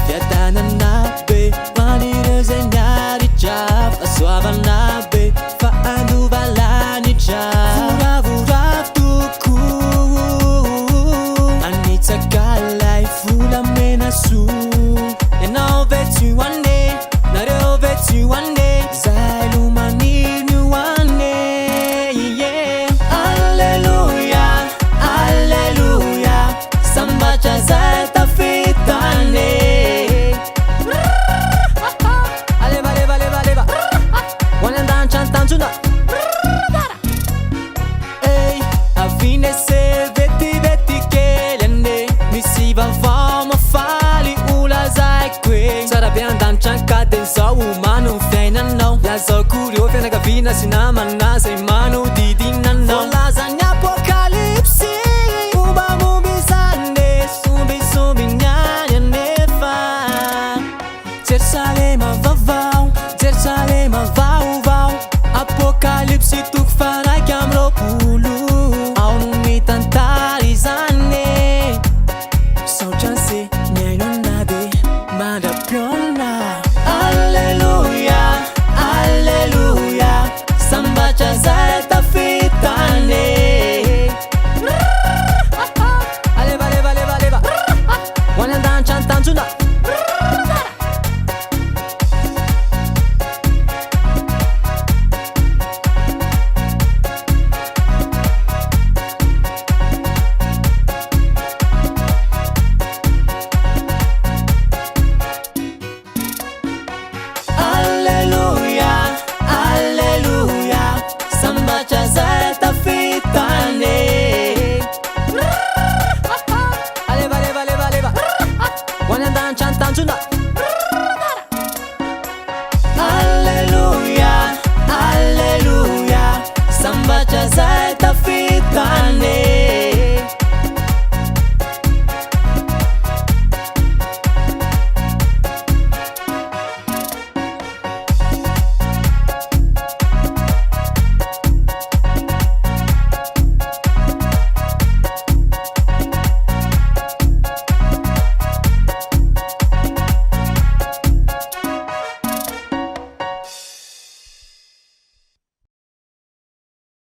Fiatanana be manire zegnari già Suavana be fa anduvalani già Vura vura tuku Anita galai fula mena su E na oveti one day Na re oveti one day Zai lumani nu one day Yeah Alleluia Alleluia Sambacha zai ta fitane Ehi, a fine se veti che l'anne mi si va a fali ula sai qui Sarà pian dan chancate in so ma non fena no La so curio fena capina si namana sei mano di dinanno Con lasagna apocalipsi Uba mubi sande subi subi gnani ne fa Gerusalema vavau Gerusalema vau vau Apocalipsi tuk farai chiamro pulu Au numi tantari zanne Sau chance miei non nade Ma da pionna Alleluia Alleluia Sambacha zeta fitane Aleva leva leva leva Wana dan chantan tuna Zeta fitane Aleva leva leva leva Wana dan chantan tuna